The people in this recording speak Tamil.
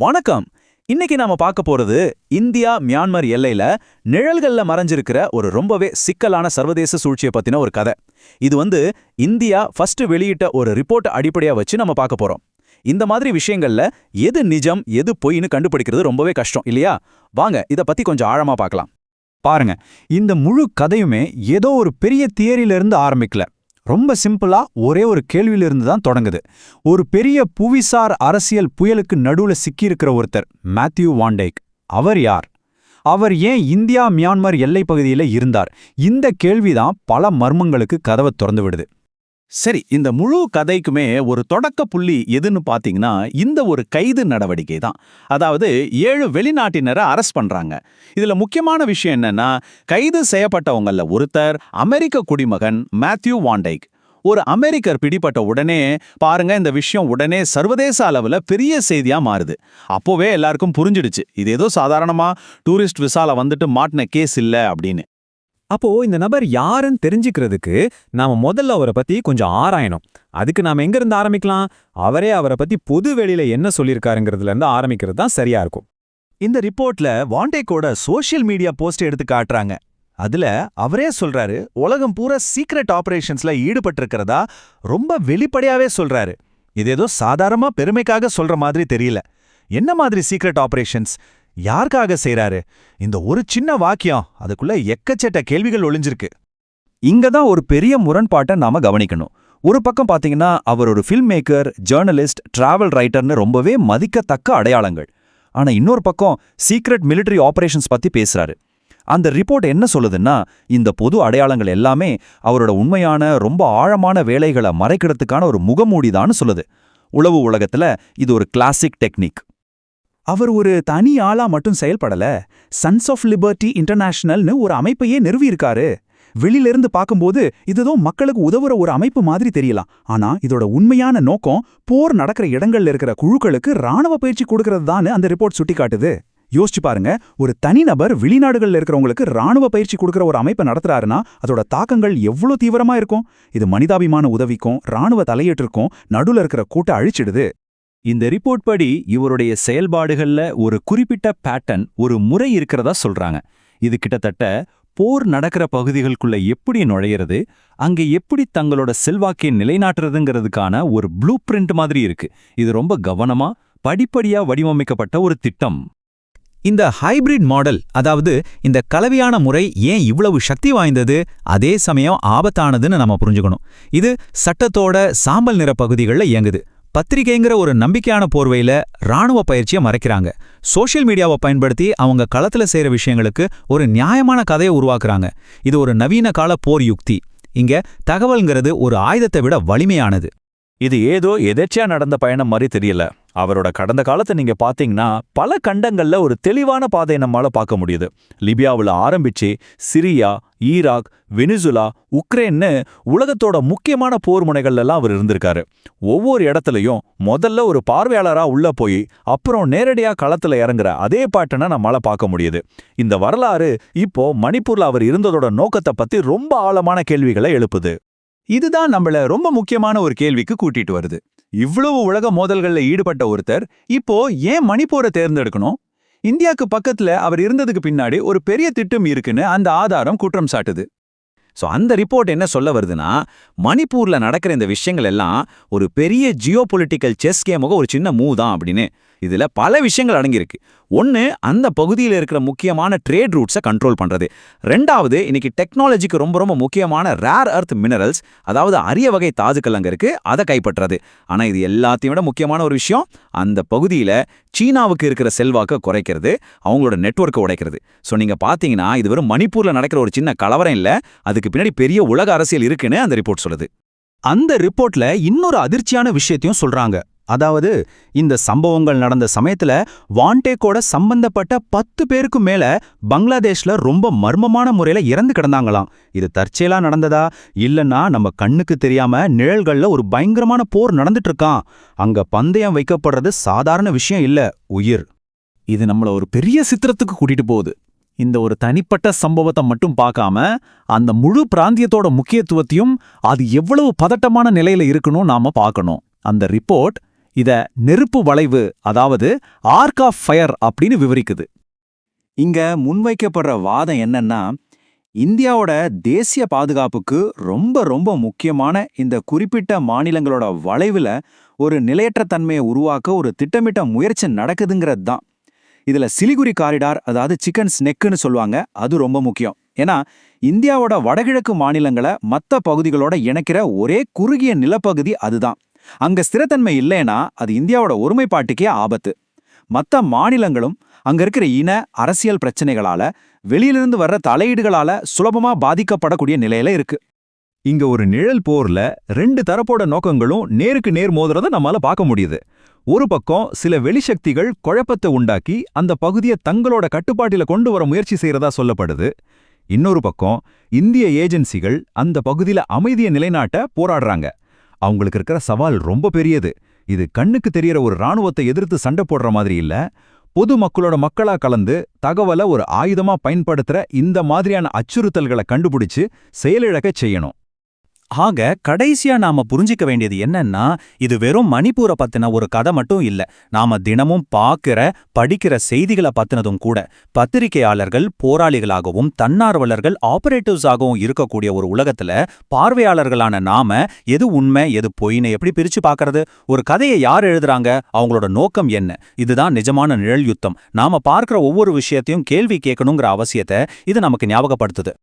வணக்கம். இன்னைக்கு நாம பார்க்க போறது இந்தியா மியான்மர் எல்லையில நிழல்கள்ல மறைஞ்சிருக்கிற ஒரு ரொம்பவே சிக்கலான சர்வதேச சூழ்ச்சியை பத்தின ஒரு கதை. இது இந்தியா ஃபர்ஸ்ட் வெளியிட்ட ஒரு ரிப்போர்ட் அடிப்படையா வச்சு நம்ம பார்க்க போறோம். இந்த மாதிரி விஷயங்கள்ல எது நிஜம் எது பொய்ன்னு கண்டுபிடிக்கிறது ரொம்பவே கஷ்டம் இல்லையா? வாங்க இத பத்தி கொஞ்சம் ஆழமா பார்க்கலாம். பாருங்க, இந்த முழு கதையுமே ஏதோ ஒரு பெரிய தியரியிலிருந்து ஆரம்பிக்கல. ரொம்ப சிம்பிளா ஒரே ஒரு கேள்வியிலிருந்து தான் தொடங்குது. ஒரு பெரிய புவிசார் அரசியல் புயலுக்கு நடுவுல சிக்கியிருக்கிற ஒருத்தர், மேத்யூ வாண்டேக். அவர் யார்? அவர் ஏன் இந்தியா மியான்மர் எல்லைப் பகுதியில இருந்தார்? இந்த கேள்விதான் பல மர்மங்களுக்கு கதவை திறந்து விடுது. சரி, இந்த முழு கதைக்குமே ஒரு தொடக்க புள்ளி எதுன்னு பாத்தீங்கன்னா இந்த ஒரு கைது நடவடிக்கை தான். அதாவது 7 வெளிநாட்டினரை அரெஸ்ட் பண்றாங்க. இதுல முக்கியமான விஷயம் என்னன்னா, கைது செய்யப்பட்டவங்கள ஒருத்தர் அமெரிக்க குடிமகன் மேத்யூ வாண்டேக். ஒரு அமெரிக்கர் பிடிபட்ட உடனே பாருங்க, இந்த விஷயம் உடனே சர்வதேச அளவுல பெரிய செய்தியா மாறுது. அப்போவே எல்லாருக்கும் புரிஞ்சிடுச்சு, இது ஏதோ சாதாரணமா டூரிஸ்ட் விசால வந்துட்டு மாட்டின கேஸ் இல்ல அப்படின்னு. அப்போ இந்த நபர் யாருன்னு தெரிஞ்சுக்கிறதுக்கு நாம முதல்ல அவரை பத்தி கொஞ்சம் ஆராயணும். அதுக்கு நாம எங்க இருந்து ஆரம்பிக்கலாம்? அவரை பத்தி பொது வெளியில என்ன சொல்லியிருக்காருங்கிறதுல இருந்து ஆரம்பிக்கிறது தான் சரியா இருக்கும். இந்த ரிப்போர்ட்ல வாண்டேக்கோட சோஷியல் மீடியா போஸ்ட் எடுத்து காட்டுறாங்க. அதுல அவரே சொல்றாரு, உலகம் பூரா சீக்ரெட் ஆபரேஷன்ஸ்ல ஈடுபட்டிருக்கிறதா ரொம்ப வெளிப்படையாவே சொல்றாரு. இது ஏதோ சாதாரணமா பெருமைக்காக சொல்ற மாதிரி தெரியல. என்ன மாதிரி சீக்ரெட் ஆபரேஷன்ஸ், யாருக்காக செய்றாரு? இந்த ஒரு சின்ன வாக்கியம் அதுக்குள்ள எக்கச்சட்ட கேள்விகள் ஒளிஞ்சிருக்கு. இங்க தான் ஒரு பெரிய முரண்பாட்டை நாம கவனிக்கணும். ஒரு பக்கம் பாத்தீங்கன்னா அவர் ஒரு ஃபில்ம் மேக்கர், ஜேர்னலிஸ்ட், டிராவல் ரைட்டர்னு ரொம்பவே மதிக்கத்தக்க அடையாளங்கள். ஆனா இன்னொரு பக்கம் சீக்ரெட் மிலிட்டரி ஆபரேஷன்ஸ் பத்தி பேசுறாரு. அந்த ரிப்போர்ட் என்ன சொல்லுதுன்னா, இந்த பொது அடையாளங்கள் எல்லாமே அவரோட உண்மையான ரொம்ப ஆழமான வேலைகளை மறைக்கிறதுக்கான ஒரு முகமூடிதான்னு சொல்லுது. உளவு உலகத்துல இது ஒரு கிளாசிக் டெக்னிக். அவர் ஒரு தனி ஆளா மட்டும் செயல்படல, சன்ஸ் ஆஃப் லிபர்ட்டி இன்டர்நேஷனல்னு ஒரு அமைப்பையே நிறுவியிருக்காரு. வெளியிலிருந்து பார்க்கும்போது இதுதான் மக்களுக்கு உதவுற ஒரு அமைப்பு மாதிரி தெரியலாம். ஆனா இதோட உண்மையான நோக்கம் போர் நடக்கிற இடங்கள்ல இருக்கிற குழுக்களுக்கு ராணுவ பயிற்சி கொடுக்கறது தான் அந்த ரிப்போர்ட் சுட்டி காட்டுது. யோசிச்சு பாருங்க, ஒரு தனிநபர் வெளிநாடுகள்ல இருக்கிறவங்களுக்கு ராணுவ பயிற்சி கொடுக்கற ஒரு அமைப்பை நடத்துறாருன்னா அதோட தாக்கங்கள் எவ்வளவு தீவிரமா இருக்கும். இது மனிதாபிமான உதவிக்கும் ராணுவ தலையீட்டிற்கும் நடுவுல இருக்கிற கூட்ட அழிச்சிடுது. இந்த ரிப்போர்ட் படி இவருடைய செயல்பாடுகள்ல ஒரு குறிப்பிட்ட பேட்டர்ன், ஒரு முறை இருக்கிறதா சொல்றாங்க. இது கிட்டத்தட்ட போர் நடக்கிற பகுதிகளுக்குள்ள எப்படி நுழையிறது, அங்கே எப்படி தங்களோட செல்வாக்கை நிலைநாட்டுறதுங்கிறதுக்கான ஒரு ப்ளூ பிரிண்ட் மாதிரி இருக்கு. இது ரொம்ப கவனமா படிப்படியா வடிவமைக்கப்பட்ட ஒரு திட்டம். இந்த ஹைபிரிட் மாடல், அதாவது இந்த கலவையான முறை ஏன் இவ்வளவு சக்தி வாய்ந்தது, அதே சமயம் ஆபத்தானதுன்னு நம்ம புரிஞ்சுக்கணும். இது சட்டத்தோட சாம்பல் நிற பகுதிகளில் இயங்குது. பத்திரிகைங்கிற ஒரு நம்பிக்கையான போர்வையில ராணுவ பயிற்சியை மறைக்கிறாங்க. சோஷியல் மீடியாவை பயன்படுத்தி அவங்க களத்துல செய்யற விஷயங்களுக்கு ஒரு நியாயமான கதையை உருவாக்குறாங்க. இது ஒரு நவீன கால போர் யுக்தி. இங்க தகவல்ங்கிறது ஒரு ஆயுதத்தை விட வலிமையானது. இது ஏதோ எதேச்சையா நடந்த பயணம் மாதிரி தெரியல. அவரோட கடந்த காலத்தை நீங்க பாத்தீங்கன்னா பல கண்டங்கள்ல ஒரு தெளிவான பாதையை நம்மால பார்க்க முடியுது. லிபியாவில் ஆரம்பிச்சு சிரியா, ஈராக், வெனிசுலா, உக்ரைன்னு உலகத்தோட முக்கியமான போர் முனைகள்லாம் அவர் இருந்திருக்காரு. ஒவ்வொரு இடத்துலையும் முதல்ல ஒரு பார்வையாளரா உள்ள போய் அப்புறம் நேரடியா களத்துல இறங்குற அதே பாட்டனை நம்மால பார்க்க முடியுது. இந்த வரலாறு இப்போ மணிப்பூர்ல அவர் இருந்ததோட நோக்கத்தை பத்தி ரொம்ப ஆழமான கேள்விகளை எழுப்புது. இதுதான் நம்மள ரொம்ப முக்கியமான ஒரு கேள்விக்கு கூட்டிட்டு வருது. இவ்வளவு உலக மோதல்கள்ல ஈடுபட்ட ஒருத்தர் இப்போ ஏன் மணிப்பூரை தேர்ந்தெடுக்கணும்? இந்தியாவுக்கு பக்கத்துல அவர் இருந்ததுக்கு பின்னாடி ஒரு பெரிய திட்டம் இருக்குன்னு அந்த ஆதாரம் குற்றம் சாட்டுது. அந்த ரிப்போர்ட் என்ன சொல்ல வருதுன்னா, மணிப்பூர்ல நடக்கிற இந்த விஷயங்கள் எல்லாம் ஒரு பெரிய ஜியோ பொலிட்டிக்கல் செஸ் கேமுக ஒரு சின்ன மூவ் தான் அப்படின்னு. இதுல பல விஷயங்கள் அடங்கியிருக்கு. ஒன்னு, அந்த பகுதியில் இருக்கிற முக்கியமான ட்ரேட் ரூட்ஸை கண்ட்ரோல் பண்றது. ரெண்டாவது, இன்னைக்கு டெக்னாலஜிக்கு ரொம்ப ரொம்ப முக்கியமான ரேர் அர்த் மினரல்ஸ், அதாவது அரிய வகை தாதுக்கள் அங்க இருக்கு, அதை கைப்பற்றது. ஆனா இது எல்லாத்தையும் விட முக்கியமான ஒரு விஷயம், அந்த பகுதியில சீனாவுக்கு இருக்கிற செல்வாக்க குறைக்கிறது, அவங்களோட நெட்வொர்க்கை உடைக்கிறது. நீங்க பாத்தீங்கன்னா இது வெறும் மணிப்பூர்ல நடக்கிற ஒரு சின்ன கலவரம் இல்ல, அதுக்கு பின்னாடி பெரிய உலக அரசியல் இருக்குன்னு அந்த ரிப்போர்ட் சொல்லுது. அந்த ரிப்போர்ட்ல இன்னொரு அதிர்ச்சியான விஷயத்தையும் சொல்றாங்க. அதாவது இந்த சம்பவங்கள் நடந்த சமயத்துல வாண்டேக்கோட சம்பந்தப்பட்ட 10 பேருக்கும் மேல பங்களாதேஷ்ல ரொம்ப மர்மமான முறையில இறந்து கிடந்தாங்களாம். இது தற்செயலா நடந்ததா, இல்லன்னா நம்ம கண்ணுக்கு தெரியாம நிழல்கள்ல ஒரு பயங்கரமான போர் நடந்துட்டு இருக்கான். அங்க பந்தயம் வைக்கப்படுறது சாதாரண விஷயம் இல்ல, உயிர். இது நம்மள ஒரு பெரிய சித்திரத்துக்கு கூட்டிட்டு போகுது. இந்த ஒரு தனிப்பட்ட சம்பவத்தை மட்டும் பார்க்காம அந்த முழு பிராந்தியத்தோட முக்கியத்துவத்தையும் அது எவ்வளவு பதட்டமான நிலையில இருக்கணும் நாம பார்க்கணும். அந்த ரிப்போர்ட் இத நெருப்பு வளைவு, அதாவது ஆர்க் ஆஃப் ஃபயர் அப்படின்னு விவரிக்குது. இங்க முன்வைக்கப்படுற வாதம் என்னன்னா, இந்தியாவோட தேசிய பாதுகாப்புக்கு ரொம்ப ரொம்ப முக்கியமான இந்த குறிப்பிட்ட மாநிலங்களோட வளைவுல ஒரு நிலையற்ற தன்மையை உருவாக்க ஒரு திட்டமிட்ட முயற்சி நடக்குதுங்கிறது தான். இதுல சிலிகுரி காரிடார், அதாவது சிக்கன் ஸ்னெக்குன்னு சொல்லுவாங்க, அது ரொம்ப முக்கியம். ஏன்னா இந்தியாவோட வடகிழக்கு மாநிலங்களை மற்ற பகுதிகளோட இணைக்கிற ஒரே குறுகிய நிலப்பகுதி அதுதான். அங்க ஸ்திரத்தன்மை இல்லைன்னா அது இந்தியாவோட ஒருமைப்பாட்டுக்கே ஆபத்து. மற்ற மாநிலங்களும் அங்க இருக்கிற அரசியல் பிரச்சனைகளால, வெளியிலிருந்து வர்ற தலையீடுகளால சுலபமா பாதிக்கப்படக்கூடிய நிலையில இருக்கு. இங்க ஒரு நிழல் போர்ல 2 தரப்போட நோக்கங்களும் நேருக்கு நேர் மோதுறத நம்மால பார்க்க முடியுது. ஒரு பக்கம் சில வெளிசக்திகள் குழப்பத்தை உண்டாக்கி அந்த பகுதியை தங்களோட கட்டுப்பாட்டில கொண்டு வர முயற்சி செய்யறதா சொல்லப்படுது. இன்னொரு பக்கம் இந்திய ஏஜென்சிகள் அந்த பகுதியில அமைதியை நிலைநாட்ட போராடுறாங்க. அவங்களுக்கு இருக்கிற சவால் ரொம்ப பெரியது. இது கண்ணுக்கு தெரியற ஒரு ராணுவத்தை எதிர்த்து சண்டை போடுற மாதிரி இல்ல, பொது மக்களோட மக்களா கலந்து தகவலை ஒரு ஆயுதமா பயன்படுத்துற இந்த மாதிரியான அச்சுறுத்தல்களை கண்டுபிடிச்சு செயலிழக்கச் செய்யணும். ஆக கடைசியா நாம புரிஞ்சிக்க வேண்டியது என்னன்னா, இது வெறும் மணிப்பூரை பத்தின ஒரு கதை மட்டும் இல்ல. நாம தினமும் படிக்கிற செய்திகளை பத்தினதும் கூட. பத்திரிகையாளர்கள் போராளிகளாகவும் தன்னார்வலர்கள் ஆபரேட்டிவ்ஸாகவும் இருக்கக்கூடிய ஒரு உலகத்துல பார்வையாளர்களான நாம எது உண்மை எது பொய்ன்னு எப்படி பிரிச்சு பார்க்கறது? ஒரு கதையை யார் எழுதுறாங்க, அவங்களோட நோக்கம் என்ன? இதுதான் நிஜமான நிழல் யுத்தம். நாம பார்க்கிற ஒவ்வொரு விஷயத்தையும் கேள்வி கேட்கணுங்கிற அவசியத்தை இது நமக்கு ஞாபகப்படுத்துது.